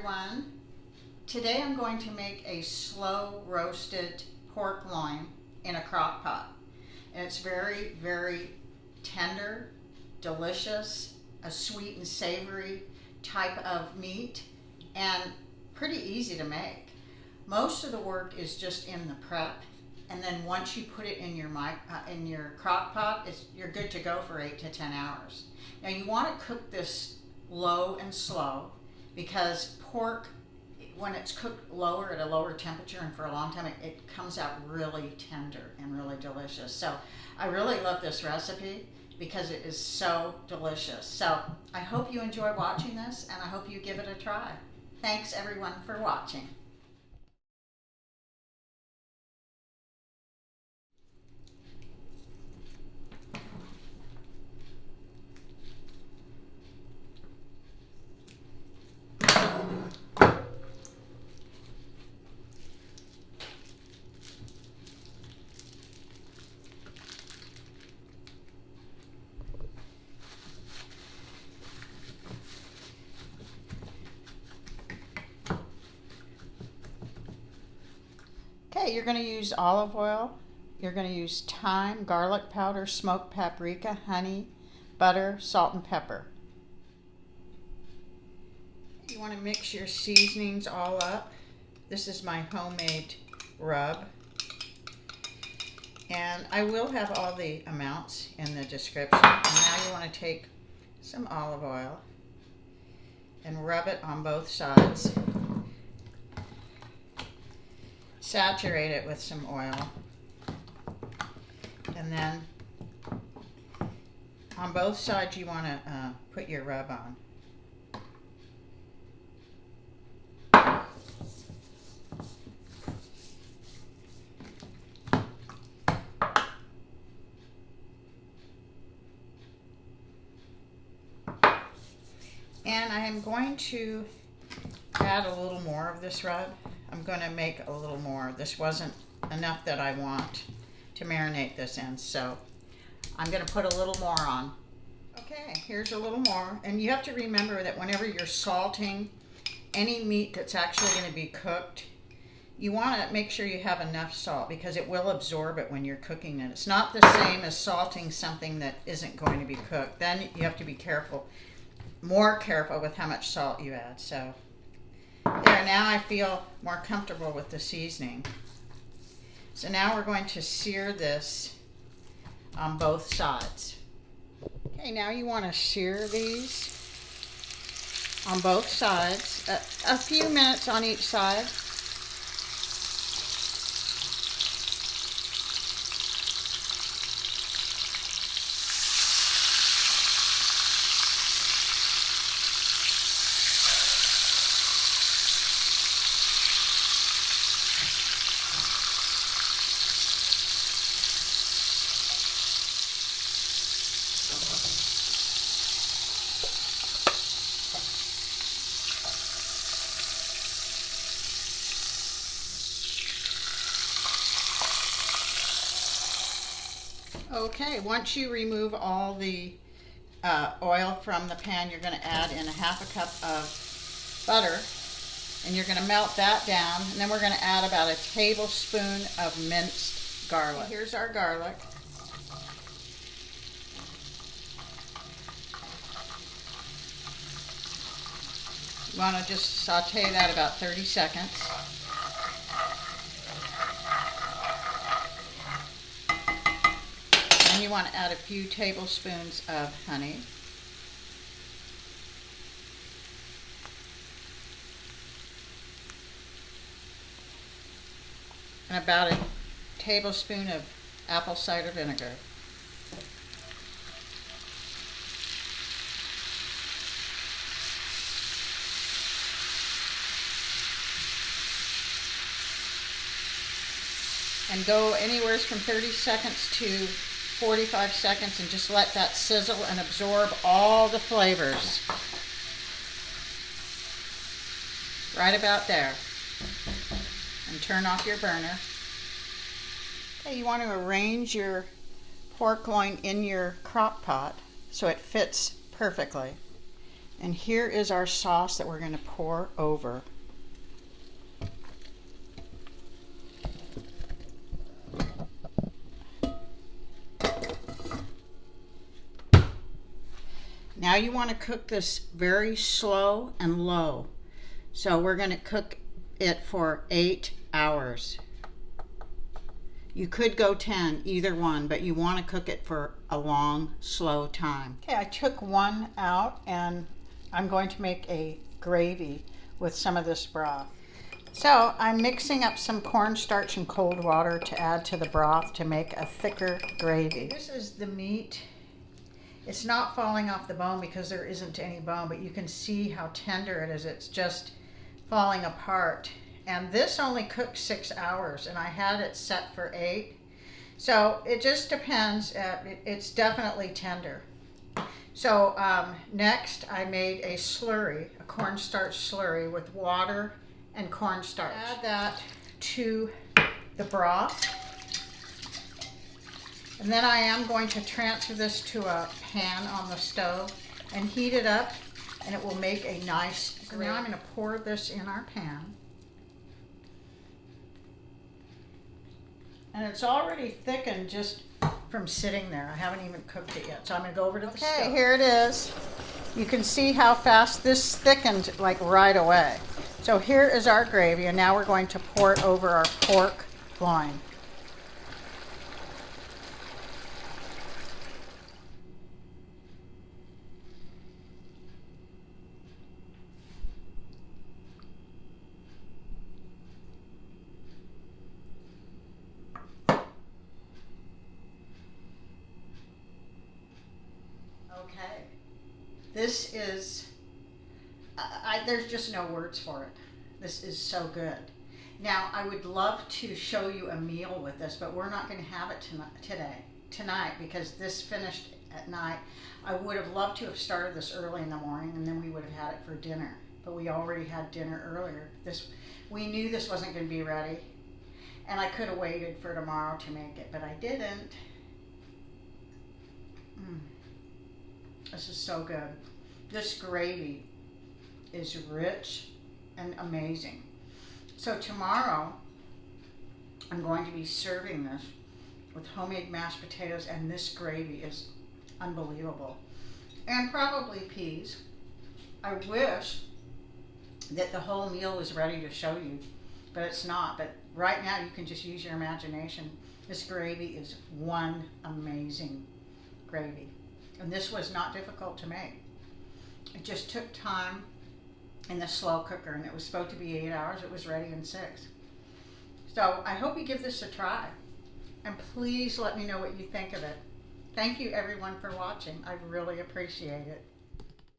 everyone. Today I'm going to make a slow roasted pork loin in a crock pot. And it's very, very tender, delicious, a sweet and savory type of meat, and pretty easy to make. Most of the work is just in the prep, and then once you put it in your crock pot, you're good to go for 8 to 10 hours. Now you want to cook this low and slow, because pork, when it's cooked lower at a lower temperature and for a long time, it comes out really tender and really delicious. So I really love this recipe because it is so delicious. So I hope you enjoy watching this, and I hope you give it a try. Thanks everyone for watching. Okay, you're going to use olive oil, you're going to use thyme, garlic powder, smoked paprika, honey, butter, salt, and pepper. You want to mix your seasonings all up. This is my homemade rub. And I will have all the amounts in the description. And now you want to take some olive oil and rub it on both sides. Saturate it with some oil, and then on both sides you want to put your rub on. And I am going to add a little more of this rub. I'm going to make a little more. This wasn't enough that I want to marinate this in, so I'm going to put a little more on. Okay, here's a little more. And you have to remember that whenever you're salting any meat that's actually going to be cooked, you want to make sure you have enough salt, because it will absorb it when you're cooking it. It's not the same as salting something that isn't going to be cooked. Then you have to be careful, more careful with how much salt you add. So there, now I feel more comfortable with the seasoning. So now we're going to sear this on both sides. Okay, now you want to sear these on both sides, a few minutes on each side. Okay, once you remove all the oil from the pan, you're going to add in a half a cup of butter, and you're going to melt that down, and then we're going to add about a tablespoon of minced garlic. Okay, here's our garlic. You want to just saute that about 30 seconds. And you want to add a few tablespoons of honey. And about a tablespoon of apple cider vinegar. And go anywhere from 30 seconds to 45 seconds, and just let that sizzle and absorb all the flavors. Right about there. And turn off your burner. Okay, you want to arrange your pork loin in your crock pot so it fits perfectly. And here is our sauce that we're going to pour over. Now you want to cook this very slow and low. So we're going to cook it for 8 hours. You could go 10, either one, but you want to cook it for a long, slow time. Okay, I took one out and I'm going to make a gravy with some of this broth. So I'm mixing up some cornstarch and cold water to add to the broth to make a thicker gravy. This is the meat. It's not falling off the bone because there isn't any bone, but you can see how tender it is. It's just falling apart. And this only cooked 6 hours, and I had it set for 8. So it just depends. It's definitely tender. So next I made a slurry, a cornstarch slurry with water and cornstarch. Add that to the broth. And then I am going to transfer this to a pan on the stove and heat it up, and it will make a nice gravy. So now I'm going to pour this in our pan. And it's already thickened just from sitting there. I haven't even cooked it yet. So I'm going to go over to the stove. Okay, here it is. You can see how fast this thickened, like right away. So here is our gravy, and now we're going to pour it over our pork loin. Okay, this is, there's just no words for it. This is so good. Now, I would love to show you a meal with this, but we're not going to have it tonight, because this finished at night. I would have loved to have started this early in the morning, and then we would have had it for dinner. But we already had dinner earlier. We knew this wasn't going to be ready, and I could have waited for tomorrow to make it, but I didn't. This is so good. This gravy is rich and amazing. So tomorrow, I'm going to be serving this with homemade mashed potatoes, and this gravy is unbelievable. And probably peas. I wish that the whole meal was ready to show you, but it's not. But right now, you can just use your imagination. This gravy is one amazing gravy. And this was not difficult to make. It just took time in the slow cooker, and it was supposed to be 8 hours. It was ready in 6. So I hope you give this a try, and please let me know what you think of it. Thank you everyone for watching. I really appreciate it.